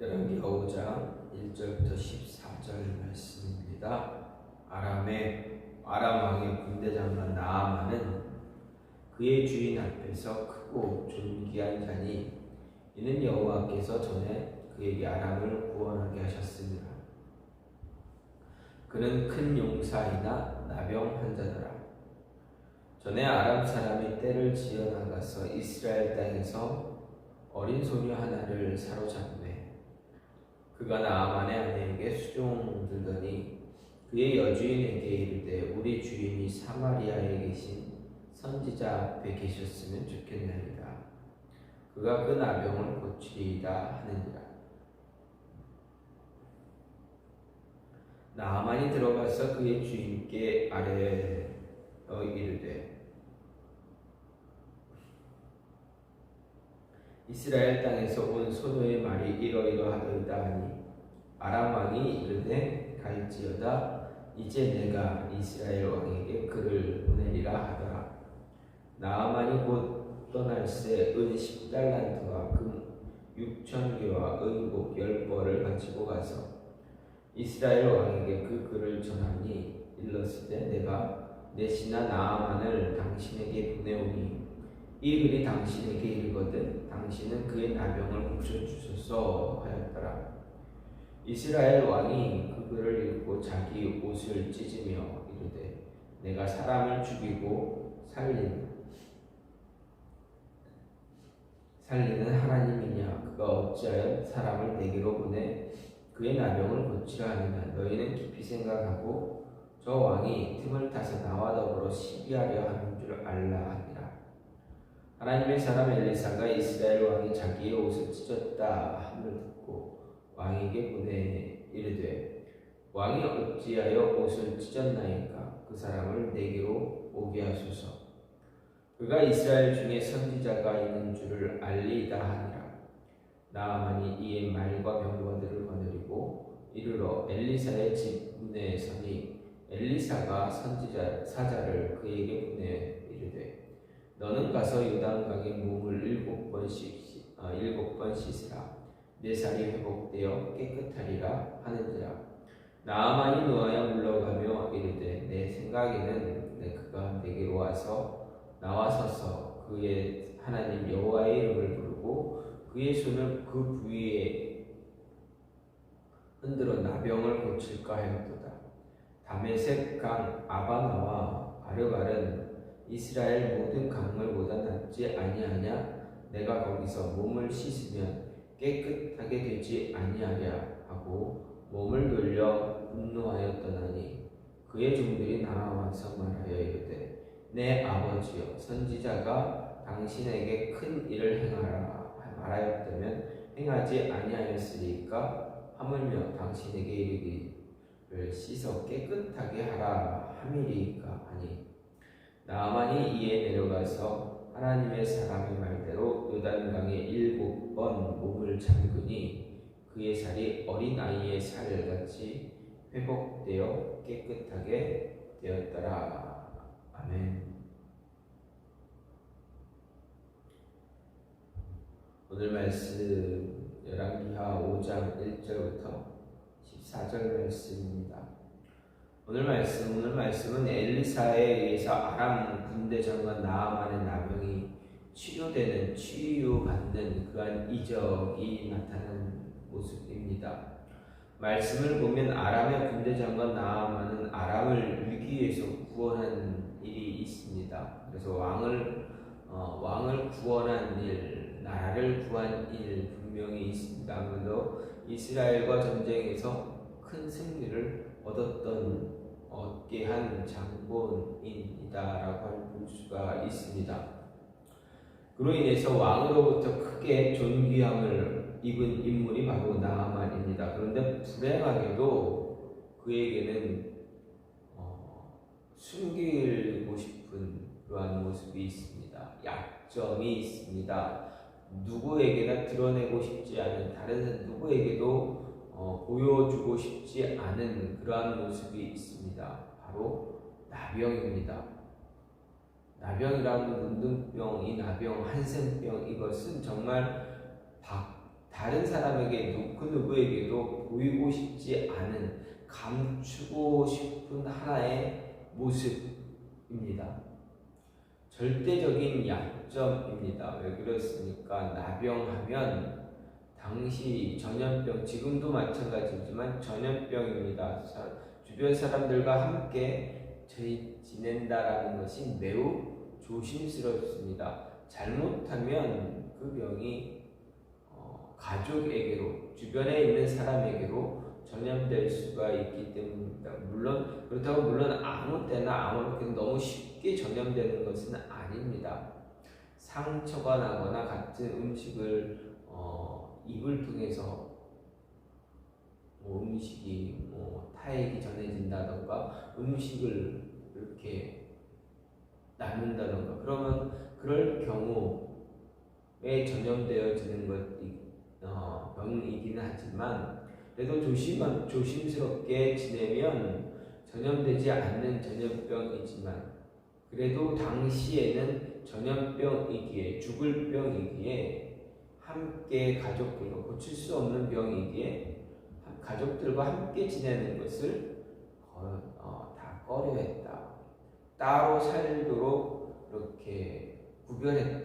열왕기하 5장 1절부터 14절 말씀입니다. 아람 왕의 군대장관 나아만은 그의 주인 앞에서 크고 존귀한 자니 이는 여호와께서 전에 그에게 아람을 구원하게 하셨습니다. 그는 큰 용사이나 나병 환자더라. 전에 아람 사람이 떼를 지어 나가서 이스라엘 땅에서 어린 소녀 하나를 사로잡매 그가 나아만의 아내에게 수종들더니 그의 여주인에게 이르되 우리 주인이 사마리아에 계신 선지자 앞에 계셨으면 좋겠나이다. 그가 그 나병을 고치리이다 하느니라. 나아만이 들어가서 그의 주인께 아뢰어 이르되 이스라엘 땅에서 온 소녀의 말이 이러이러하더이다 하니 아람 왕이 이르되 갈지어다 이제 내가 이스라엘 왕에게 그를 보내리라 하더라. 나아만이 곧 떠날새 은 10달란트와 금 6,000개와 의복 10벌을 가지고 가서 이스라엘 왕에게 그 글을 전하니 일렀으되 내가 내 신하 나아만을 당신에게 보내오니 이 글이 당신에게 이르거든 당신은 그의 나병을 고쳐주소서 하였더라. 이스라엘 왕이 그 글을 읽고 자기 옷을 찢으며 이르되 내가 사람을 죽이고 살리는 하나님이냐? 그가 어찌하여 사람을 내게로 보내 그의 나병을 고치라 하느냐? 너희는 깊이 생각하고 저 왕이 틈을 타서 나와 더불어 시비하려 하는 줄 알라 하니라. 하나님의 사람 엘리사가 이스라엘 왕이 자기의 옷을 찢었다 함을 듣고 왕에게 보내 이르되 왕이 어찌하여 옷을 찢었나이까? 그 사람을 내게로 오게 하소서. 그가 이스라엘 중에 선지자가 있는 줄을 알리이다 하니라. 나아만이 이에 말과 병거들을 거느리고 이르러 엘리사의 집 문에 서니 엘리사가 선지자 사자를 그에게 보내 이르되 너는 가서 요단강에 몸을 7번 씻으라. 내 살이 회복되어 깨끗하리라 하는지라. 나아만이 노하여 물러가며 이르되 내 생각에는 그가 내게로 와서 나와서서 그의 하나님 여호와의 이름을 부르고 그의 손을 그 부위에 흔들어 나병을 고칠까 하였도다. 다메섹 강 아바나와 바르발은 이스라엘 모든 강물보다 낫지 아니하냐? 내가 거기서 몸을 씻으면 깨끗하게 되지 아니하랴 하고 몸을 돌려 분노하여 떠나니 그의 종들이 나와서 말하여 이르되 내 아버지여 선지자가 당신에게 큰 일을 행하라 말하였다면 행하지 아니하였으리까? 하물며 당신에게 이르기를 씻어 깨끗하게 하라 함이리까 하니 나아만이 이에 내려가서 하나님의 사람의 말대로 요단강에 7번 몸을 잠그니 그의 살이 어린아이의 살같이 회복되어 깨끗하게 되었더라. 아멘. 오늘 말씀 열왕기하 5장 1절부터 14절 말씀입니다. 오늘 말씀은 엘리사에 의해서 아람 군대 장관 나아만의 나병이 치유받는 그러한 이적이 나타난 모습입니다. 말씀을 보면 아람의 군대 장관 나아만은 아람을 위기에서 구원한 일이 있습니다. 그래서 왕을 구원한 일, 나라를 구한 일 분명히 있습니다. 아무래도 이스라엘과 전쟁에서 큰 승리를 얻게 한 장본인이다라고 볼 수가 있습니다. 그로 인해서 왕으로부터 크게 존귀함을 입은 인물이 바로 나아만입니다. 그런데 불행하게도 그에게는 숨기고 싶은 그러한 모습이 있습니다. 약점이 있습니다. 누구에게나 드러내고 싶지 않은, 다른 누구에게도 보여주고 싶지 않은 그러한 모습이 있습니다. 바로 나병입니다. 나병이라는 문둥병, 이 나병, 한센병, 이것은 정말 다른 사람에게도 그 누구에게도 보이고 싶지 않은 감추고 싶은 하나의 모습입니다. 절대적인 약점입니다. 왜 그렇습니까? 나병하면 당시 전염병, 지금도 마찬가지지만 전염병입니다. 주변 사람들과 함께 지낸다라는 것이 매우 조심스럽습니다. 잘못하면 그 병이 가족에게로, 주변에 있는 사람에게로 전염될 수가 있기 때문입니다. 물론 아무 때나 아무렇게 너무 쉽게 전염되는 것은 아닙니다. 상처가 나거나 같은 음식을 입을 통해서 음식이 타액이 전해진다던가 음식을 이렇게 나눈다던가 그러면 그럴 경우에 전염되어지는 병이기는 하지만 그래도 조심스럽게 지내면 전염되지 않는 전염병이지만 그래도 당시에는 전염병이기에 죽을 병이기에 함께 가족들과 고칠 수 없는 병이기에 가족들과 함께 지내는 것을 다 꺼려했다. 따로 살도록 이렇게 구별된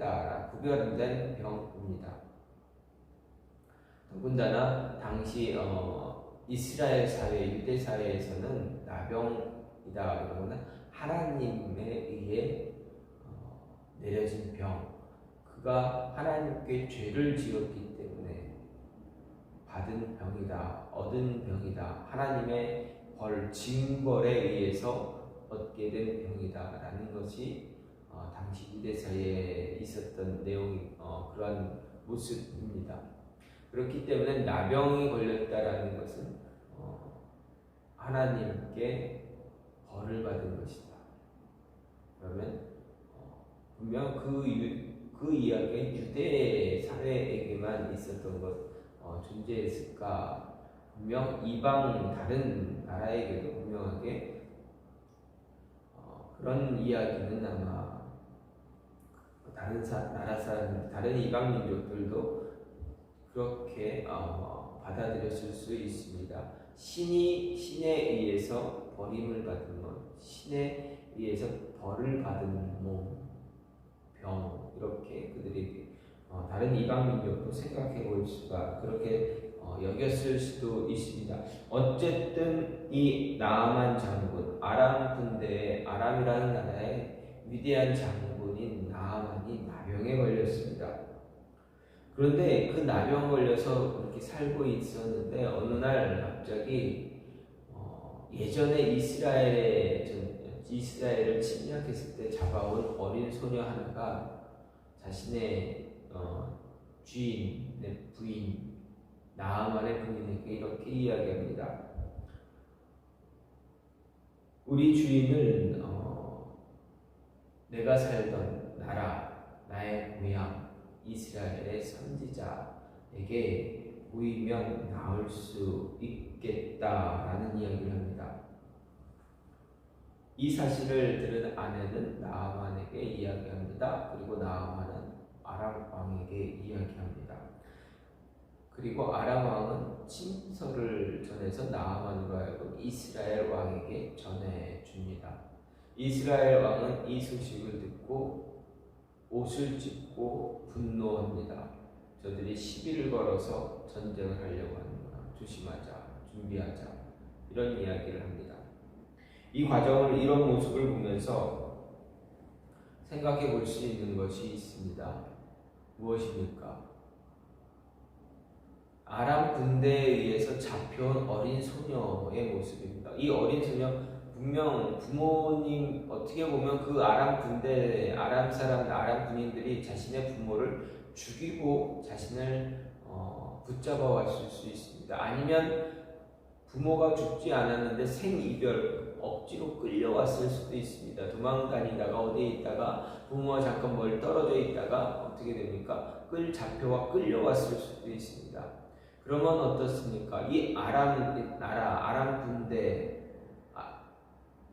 병입니다. 더군다나 당시 이스라엘 사회, 유대 사회에서는 나병이다 그러거나 하나님에 의해 내려진 병, 그가 하나님께 죄를 지었기 때문에 받은 병이다, 얻은 병이다, 하나님의 징벌에 의해서 얻게 된 병이다라는 것이 당시 유대 사회에 있었던 그러한 모습입니다. 그렇기 때문에 나병이 걸렸다라는 것은 하나님께 벌을 받은 것이다. 그러면 분명 그 이야기가 유대 사회에게만 있었던 것 존재했을까? 분명 이방 다른 나라에게도 분명하게 그런 이야기는 아마 다른 나라 사람, 다른 이방 민족들도 그렇게 받아들였을 수 있습니다. 신에 의해서 버림을 받은 것, 신에 의해서 벌을 받은 몸, 병, 이렇게 그들에게 다른 이방 민족도 생각해 볼 수가 그렇게 여겼을 수도 있습니다. 어쨌든 이 나아만 장군, 아람 군대의 아람이라는 나라의 위대한 장군인 나아만이 나병에 걸렸습니다. 그런데 그 나병 걸려서 그렇게 살고 있었는데 어느 날 갑자기 예전에 이스라엘을 침략했을 때 잡아온 어린 소녀 하나가 자신의 부인 나아만의 부인에게 이렇게 이야기합니다. 우리 주인을 내가 살던 나라, 나의 고향 이스라엘의 선지자에게 보이면 나을 수 있겠다라는 이야기를 합니다. 이 사실을 들은 아내는 나아만에게 이야기합니다. 그리고 나아만은 아람 왕에게 이야기합니다. 그리고 아람 왕은 친서를 전해서 나아만으로 하여금 이스라엘 왕에게 전해줍니다. 이스라엘 왕은 이 소식을 듣고 옷을 찢고 분노합니다. 저들이 시비를 걸어서 전쟁을 하려고 하는구나. 조심하자, 준비하자. 이런 이야기를 합니다. 이 과정을 이런 모습을 보면서 생각해 볼 수 있는 것이 있습니다. 무엇입니까? 아람 군대에 의해서 잡혀온 어린 소녀의 모습입니다. 이 어린 소녀 분명 부모님 어떻게 보면 그 아람 군인들이 자신의 부모를 죽이고 자신을 붙잡아 왔을 수 있습니다. 아니면 부모가 죽지 않았는데 생이별 억지로 끌려왔을 수도 있습니다. 도망다니다가 어디에 있다가 부모와 잠깐 멀리 떨어져 있다가 어떻게 됩니까? 잡혀와 끌려왔을 수도 있습니다. 그러면 어떻습니까? 이 아람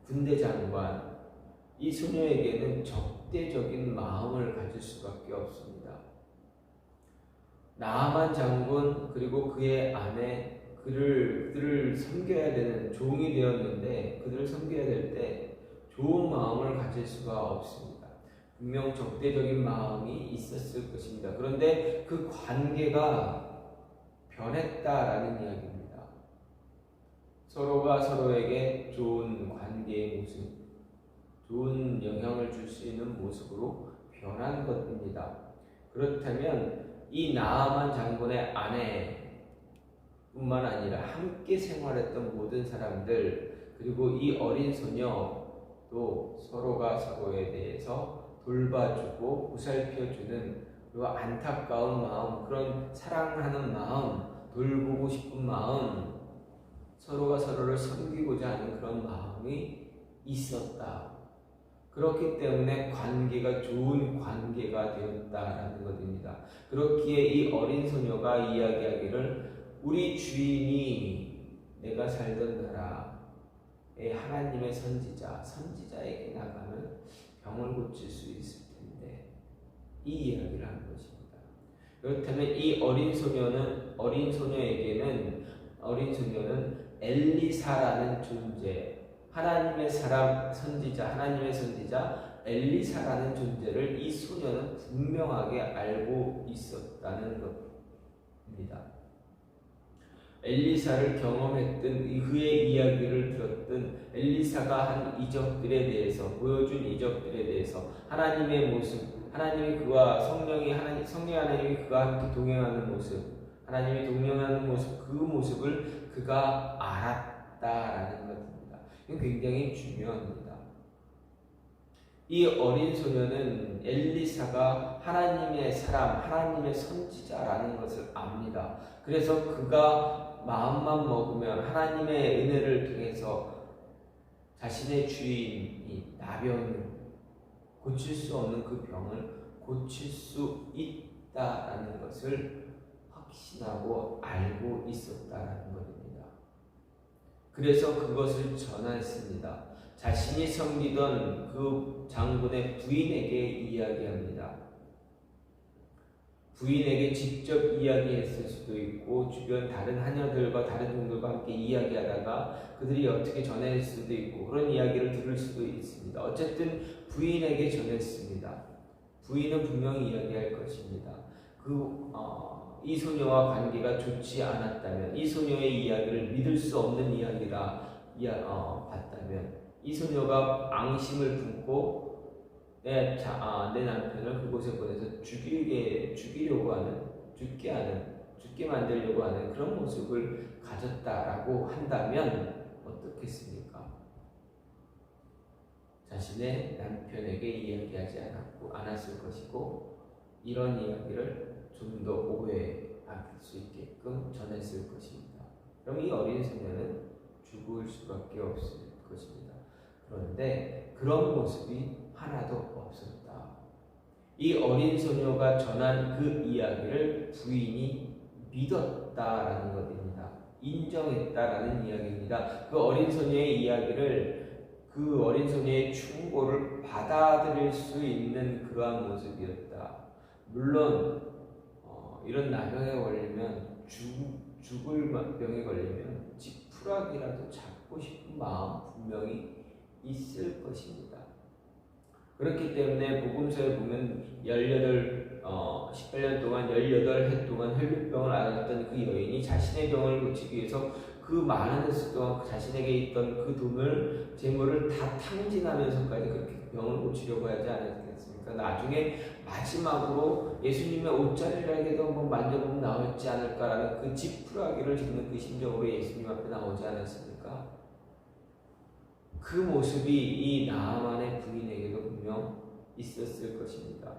군대 장관, 이 소녀에게는 적대적인 마음을 가질 수밖에 없습니다. 나아만 장군 그리고 그의 아내 그들을 섬겨야 되는 종이 되었는데 그들을 섬겨야 될 때 좋은 마음을 가질 수가 없습니다. 분명 적대적인 마음이 있었을 것입니다. 그런데 그 관계가 변했다라는 이야기입니다. 서로가 서로에게 좋은 관계의 모습, 좋은 영향을 줄 수 있는 모습으로 변한 것입니다. 그렇다면 이 나아만 장군의 아내뿐만 아니라 함께 생활했던 모든 사람들 그리고 이 어린 소녀도 서로가 서로에 대해서 돌봐주고 보살펴주는 그리고 안타까운 마음, 그런 사랑하는 마음, 돌보고 싶은 마음, 서로가 서로를 섬기고자 하는 그런 마음이 있었다. 그렇기 때문에 관계가 좋은 관계가 되었다라는 것입니다. 그렇기에 이 어린 소녀가 이야기하기를 우리 주인이 내가 살던 나라의 하나님의 선지자에게 나가면 병을 고칠 수 있을 텐데 이 이야기를 하는 것입니다. 그렇다면 이 어린 소녀에게는 엘리사라는 존재, 하나님의 선지자 엘리사라는 존재를 이 소녀는 분명하게 알고 있었다는 것입니다. 엘리사를 경험했던 그의 이야기를 들었던 엘리사가 한 이적들에 대해서 보여준 이적들에 대해서 하나님의 모습, 하나님이 그와 성령의 하나님이 그와 함께 동행하는 모습, 하나님이 동행하는 모습, 그 모습을 그가 알았다라는 것입니다. 이건 굉장히 중요합니다. 이 어린 소녀는 엘리사가 하나님의 하나님의 선지자라는 것을 압니다. 그래서 그가 마음만 먹으면 하나님의 은혜를 통해서 자신의 주인이 나병을 고칠 수 없는 그 병을 고칠 수 있다라는 것을 확신하고 알고 있었다라는 것입니다. 그래서 그것을 전했습니다. 자신이 섬기던 그 장군의 부인에게 이야기합니다. 부인에게 직접 이야기했을 수도 있고 주변 다른 하녀들과 다른 종들과 함께 이야기하다가 그들이 어떻게 전할 수도 있고 그런 이야기를 들을 수도 있습니다. 어쨌든 부인에게 전했습니다. 부인은 분명히 이야기할 것입니다. 이 소녀와 관계가 좋지 않았다면, 이 소녀의 이야기를 믿을 수 없는 이야기라 봤다면, 이 소녀가 앙심을 품고 내 남편을 그곳에 보내서 죽게 만들려고 하는 그런 모습을 가졌다라고 한다면 어떻겠습니까? 자신의 남편에게 이야기하지 않았을 것이고 이런 이야기를 좀 더 오해할 수 있게끔 전했을 것입니다. 그럼 이 어린 소녀는 죽을 수밖에 없을 것입니다. 그런데 그런 모습이 하나도 없었다. 이 어린 소녀가 전한 그 이야기를 부인이 믿었다라는 것입니다. 인정했다라는 이야기입니다. 그 어린 소녀의 이야기를, 그 어린 소녀의 충고를 받아들일 수 있는 그러한 모습이었다. 물론 이런 나병에 걸리면 죽을 병에 걸리면 지푸라기라도 잡고 싶은 마음 분명히 있을 것입니다. 그렇기 때문에 복음서에 보면 18년 동안 18해 동안 혈류병을 앓았던 그 여인이 자신의 병을 고치기 위해서 그 많은 횟수 동안 자신에게 있던 그 돈을, 재물을 다 탕진하면서까지 그렇게 병을 고치려고 하지 않았겠습니까? 나중에 마지막으로 예수님의 옷자리라도 한번 만져보면 나오지 않을까라는 그 지푸라기를 짚는 그 심정으로 예수님 앞에 나오지 않았습니까? 그 모습이 이 나아만의 부인에게도 분명 있었을 것입니다.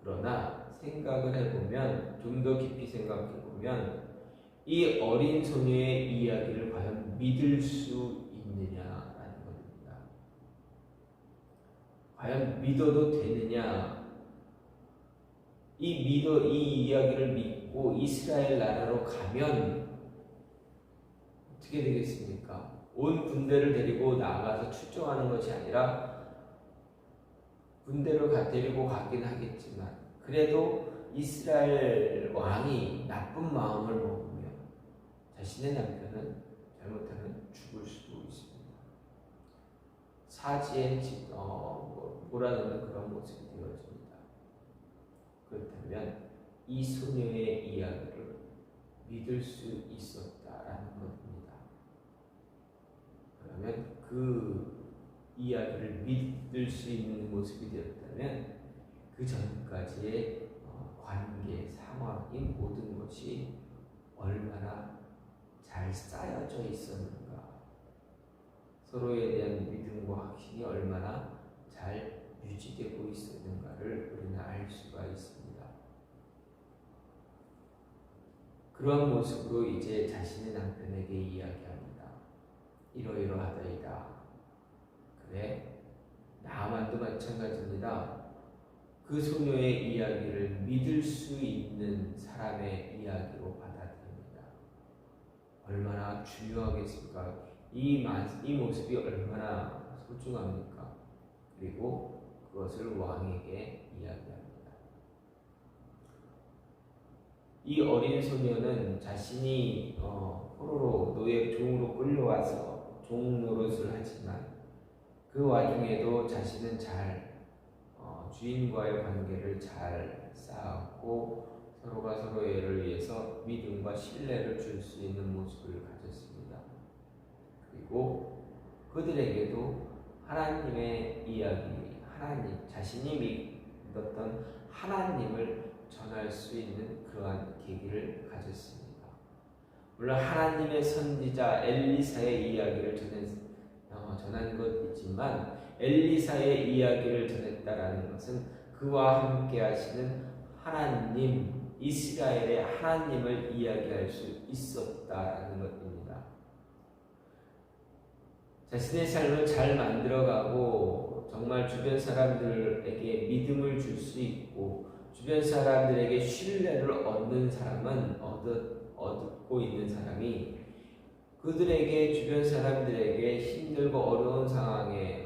그러나 생각을 해보면, 좀 더 깊이 생각해보면 이 어린 소녀의 이야기를 과연 믿을 수 있느냐라는 겁니다. 과연 믿어도 되느냐? 이 이야기를 믿고 이스라엘 나라로 가면 어떻게 되겠습니까? 온 군대를 데리고 나가서 출정하는 것이 아니라 군대를 데리고 가긴 하겠지만 그래도 이스라엘 왕이 나쁜 마음을 먹으며 자신의 남편은 잘못하면 죽을 수도 있습니다. 사지에 몰아넣는 그런 모습이 되어집니다. 그렇다면 이 소녀의 이야기를 믿을 수 있었다라는 것입니다. 그러면 그 이야기를 믿을 수 있는 모습이 되었다면 그 전까지의 관계, 상황, 이 모든 것이 얼마나 잘 쌓여져 있었는가, 서로에 대한 믿음과 확신이 얼마나 잘 유지되고 있었는가를 우리는 알 수가 있습니다. 그런 모습으로 이제 자신의 남편에게 이야기합니다. 이러이러하다이다. 그래, 나만도 마찬가지입니다. 그 소녀의 이야기를 믿을 수 있는 사람의 이야기로 받아들입니다. 얼마나 중요하겠습니까? 이 모습이 얼마나 소중합니까? 그리고 그것을 왕에게 이야기합니다. 이 어린 소녀는 자신이 포로로 노예 종으로 끌려와서 종 노릇을 하지만 그 와중에도 자신은 잘 주인과의 관계를 잘 쌓았고 서로가 서로를 위해서 믿음과 신뢰를 줄 수 있는 모습을 가졌습니다. 그리고 그들에게도 하나님의 이야기, 하나님, 자신이 믿었던 하나님을 전할 수 있는 그러한 계기를 가졌습니다. 물론 하나님의 선지자 엘리사의 이야기를 전한 것이지만 엘리사의 이야기를 전했다라는 것은 그와 함께 하시는 하나님, 이스라엘의 하나님을 이야기할 수 있었다라는 것입니다. 자신의 삶을 잘 만들어가고 정말 주변 사람들에게 믿음을 줄 수 있고 주변 사람들에게 신뢰를 얻는 사람은 얻고 있는 사람이 그들에게 주변 사람들에게 힘들고 어려운 상황에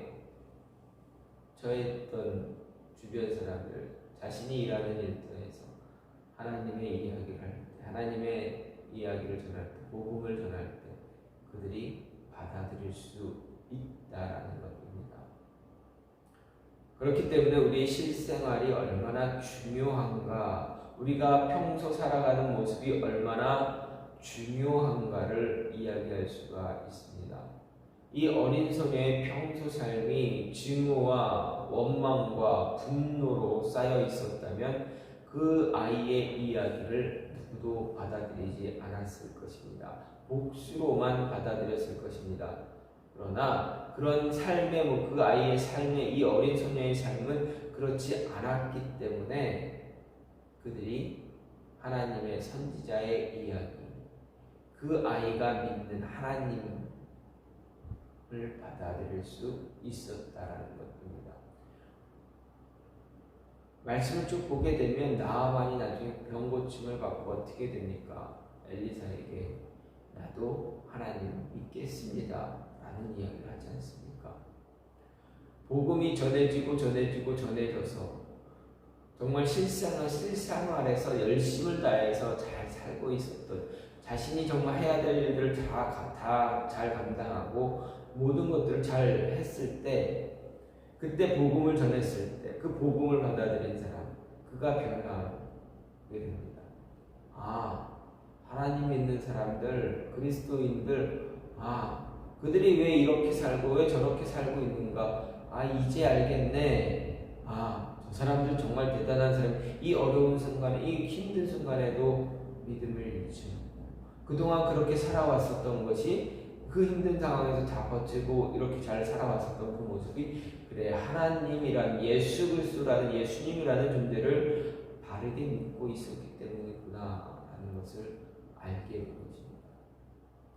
처했던 주변 사람들, 자신이 일하는 일터에서 하나님의 이야기를 할 때, 하나님의 이야기를 전할 때, 복음을 전할 때 그들이 받아들일 수 있다라는 것입니다. 그렇기 때문에 우리의 실생활이 얼마나 중요한가, 우리가 평소 살아가는 모습이 얼마나 중요한가를 이야기할 수가 있습니다. 이 어린 소녀의 평소 삶이 증오와 원망과 분노로 쌓여 있었다면 그 아이의 이야기를 누구도 받아들이지 않았을 것입니다. 복수로만 받아들였을 것입니다. 그러나 그런 삶의 그 아이의 삶의 이 어린 소녀의 삶은 그렇지 않았기 때문에 그들이 하나님의 선지자의 이야기, 그 아이가 믿는 하나님을 받아들일 수 있었다라는 것입니다. 말씀을 쭉 보게 되면 나아만이 나중에 병 고침을 받고 어떻게 됩니까? 엘리사에게 나도 하나님 믿겠습니다 라는 이야기를 하지 않습니까? 복음이 전해져서 정말 실생활에서 열심을 다해서 잘 살고 있었던, 자신이 정말 해야 될 일들을 다 잘 감당하고 모든 것들을 잘 했을 때, 그때 복음을 전했을 때 그 복음을 받아들인 사람, 그가 변화하게 됩니다. 하나님 믿는 사람들, 그리스도인들, 그들이 왜 이렇게 살고 왜 저렇게 살고 있는가, 이제 알겠네. 저 사람들 정말 대단한 사람, 이 어려운 순간에, 이 힘든 순간에도 믿음을 잃지 않고 그동안 그렇게 살아왔었던 것이 그 힘든 상황에서 다 버티고 이렇게 잘 살아왔었던 그 모습이, 그래, 하나님이란 예수 그리스도라는 예수님이라는 존재를 바르게 믿고 있었기 때문이구나 라는 것을 알게 된 것입니다.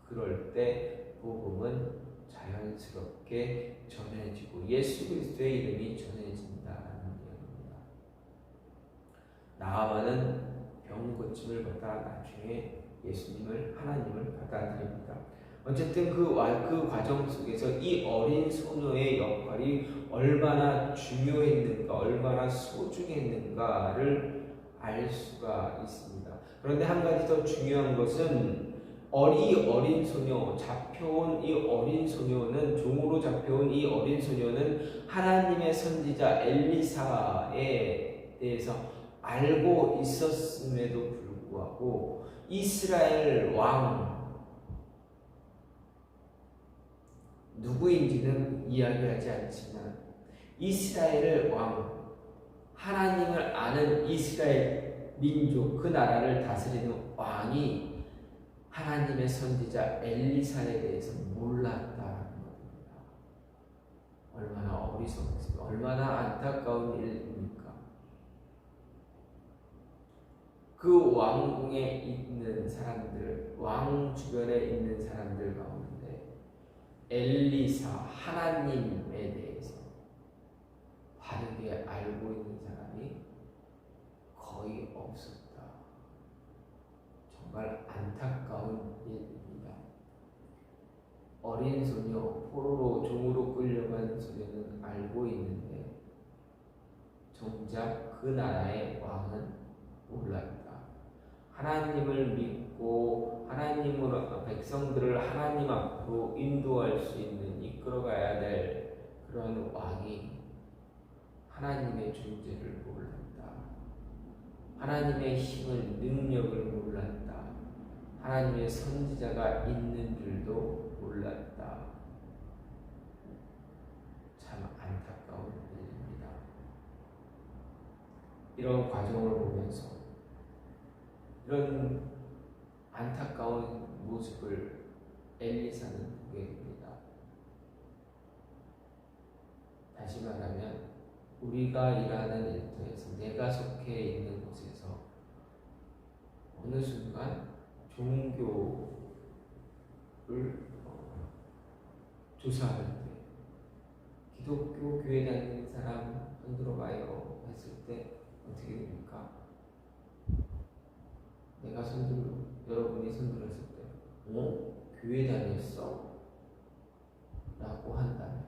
그럴 때 복음은 자연스럽게 전해지고 예수 그리스도의 이름이 전해진다라는 이야기입니다. 나아만은 병 고침을 받아 나중에 예수님을, 하나님을 받아들입니다. 어쨌든 그 과정 속에서 이 어린 소녀의 역할이 얼마나 중요했는가, 얼마나 소중했는가를 알 수가 있습니다. 그런데 한 가지 더 중요한 것은 어린 소녀, 잡혀온 이 어린 소녀는, 종으로 잡혀온 이 어린 소녀는 하나님의 선지자 엘리사에 대해서 알고 있었음에도 불구하고 이스라엘 왕 누구인지는 이야기하지 않지만 이스라엘 왕, 하나님을 아는 이스라엘 민족, 그 나라를 다스리는 왕이 하나님의 선지자 엘리사에 대해서 몰랐다는 겁니다. 얼마나 어리석습니까? 얼마나 안타까운 일입니까? 그 왕궁에 있는 사람들, 왕 주변에 있는 사람들 가운데 엘리사, 하나님에 대해서 바르게 알고 있는 사람이 거의 없었다. 정말 안타까운 일입니다. 어린 소녀, 포로로 종으로 끌려간 소녀는 알고 있는데 정작 그 나라의 왕은 몰랐다. 하나님을 믿고 하나님으로 백성들을 하나님 앞으로 인도할 수 있는, 이끌어가야 될 그런 왕이 하나님의 존재를 몰랐다. 하나님의 힘을, 능력을 몰랐다. 하나님의 선지자가 있는 줄도 몰랐다. 참 안타까운 일입니다. 이런 과정을 보면서 이런 안타까운 모습을 엘리사는 보게 됩니다. 다시 말하면 우리가 일하는 일터에서, 내가 속해 있는 곳에서 어느 순간 종교를 조사할 때, 기독교 교회 다니는 사람 손 들어봐요 했을 때 어떻게 됩니까? 내가 여러분이 손 들었을 때, 교회 다녔어? 라고 한다면,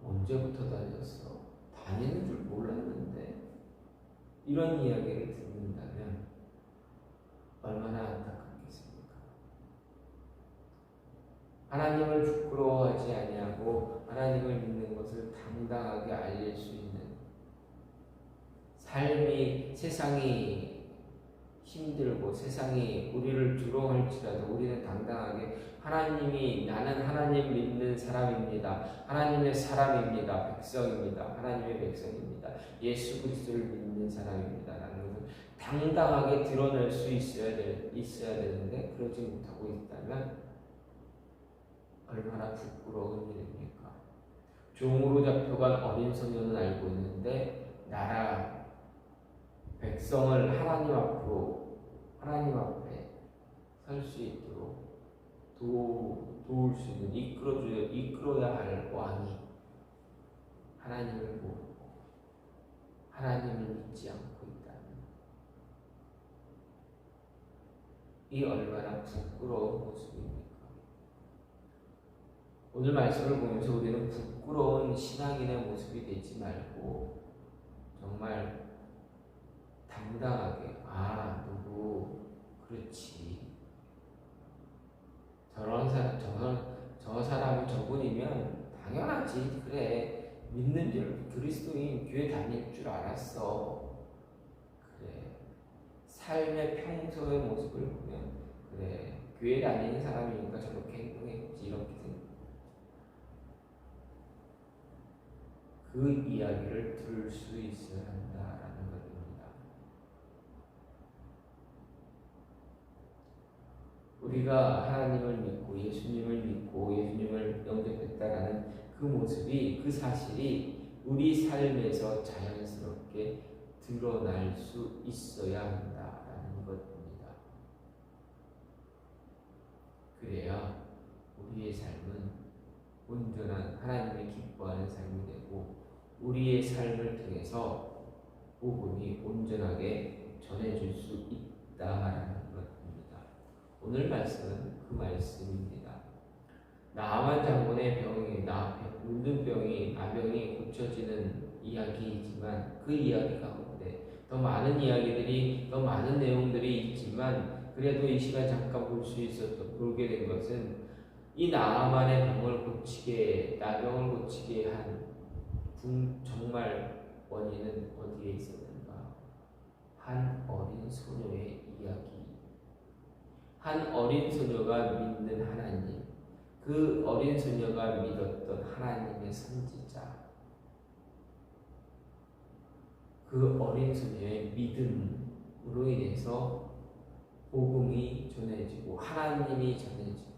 언제부터 다녔어? 다니는 줄 몰랐는데, 이런 이야기를 듣는다면 얼마나 안타깝겠습니까? 하나님을 부끄러워하지 아니하고 하나님을 믿는 것을 당당하게 알릴 수 있는 삶이, 세상이 힘들고 세상이 우리를 두려워할지라도 우리는 당당하게 하나님이, 나는 하나님 믿는 사람입니다. 하나님의 사람입니다. 백성입니다. 하나님의 백성입니다. 예수 그리스도를 믿는 사람입니다. 라는 것을 당당하게 드러낼 수 있어야 되는데 그러지 못하고 있다면 얼마나 부끄러운 일입니까? 종으로 잡혀간 어린 소녀는 알고 있는데 나라, 백성을 하나님 앞에 설 수 있도록 도울 수 있는, 이끌어야 할 왕이 하나님을 모르고 하나님을 믿지 않고 있다면 이 얼마나 부끄러운 모습입니까? 오늘 말씀을 보면서 우리는 부끄러운 신앙인의 모습이 되지 말고 정말 당당하게, 누구 그렇지, 저 사람이 저분이면 당연하지, 그래, 믿는 줄, 그리스도인, 교회 다닐 줄 알았어, 그래, 삶의 평소의 모습을 보면 그래, 교회 다니는 사람이니까 저렇게 행동했지, 이렇게 생각합니다. 그 이야기를 들을 수 있어야 한다라는 것입니다. 우리가 하나님을 믿고 예수님을 영접했다라는 그 모습이, 그 사실이 우리 삶에서 자연스럽게 드러날 수 있어야 한다라는 것입니다. 그래야 우리의 삶은 온전한, 하나님을 기뻐하는 삶이 되고 우리의 삶을 통해서 복음이 온전하게 전해질 수 있다라는 것입니다. 오늘 말씀은 그 말씀입니다. 나아만 장군의 병이, 나병이 고쳐지는 이야기이지만 그 이야기 가운데 더 많은 이야기들이 더 많은 내용들이 있지만 그래도 이 시간 잠깐 보게 된 것은 이 나아만의 나병을 고치게 한 정말 원인은 어디에 있었는가? 한 어린 소녀의 이야기. 한 어린 소녀가 믿는 하나님, 그 어린 소녀가 믿었던 하나님의 선지자, 그 어린 소녀의 믿음으로 인해서 복음이 전해지고 하나님이 전해지고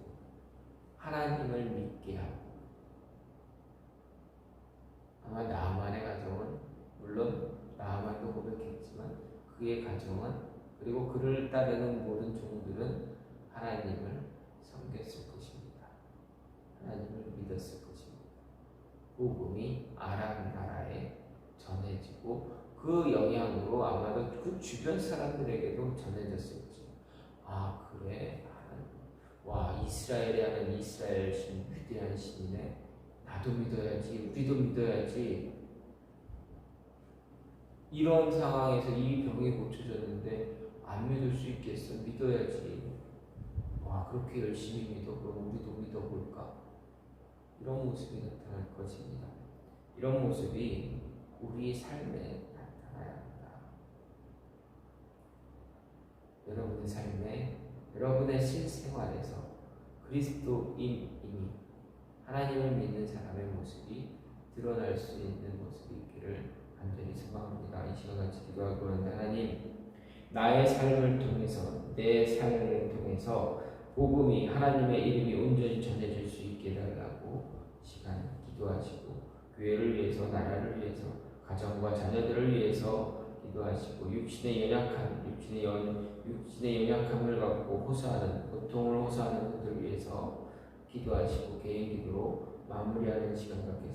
하나님을 믿게 하고, 아마 나아만의 가정은 물론 나아만도 고백했지만 그의 가정은 그리고 그를 따르는 모든 종들은 하나님을 섬겼을 것입니다. 하나님을 믿었을 것입니다. 복음이 아람 나라에 전해지고 그 영향으로 아마도 그 주변 사람들에게도 전해졌을지. 아 그래, 와 이스라엘에 하는 이스라엘 신 위대한 신이네. 나도 믿어야지, 우리도 믿어야지. 이런 상황에서 이 병이 고쳐졌는데 안 믿을 수 있겠어? 믿어야지. 와 그렇게 열심히 믿어? 그럼 우리도 믿어볼까? 이런 모습이 나타날 것입니다. 이런 모습이 우리 삶에 나타나야 한다. 여러분의 삶에, 여러분의 실생활에서 그리스도인이니 하나님을 믿는 사람의 모습이 드러날 수 있는 모습이 있기를 간절히 소망합니다. 이 시간 같이 기도하고 하나님, 나의 삶을 통해서, 내 삶을 통해서 복음이, 하나님의 이름이 온전히 전해질 수 있게 해달라고 시간 기도하시고, 교회를 위해서, 나라를 위해서, 가정과 자녀들을 위해서 기도하시고, 육신의 연약함을 갖고 호소하는, 고통을 호소하는 분들 위해서 기도하시고, 개인 기도로 마무리하는 시간 갖겠습니다.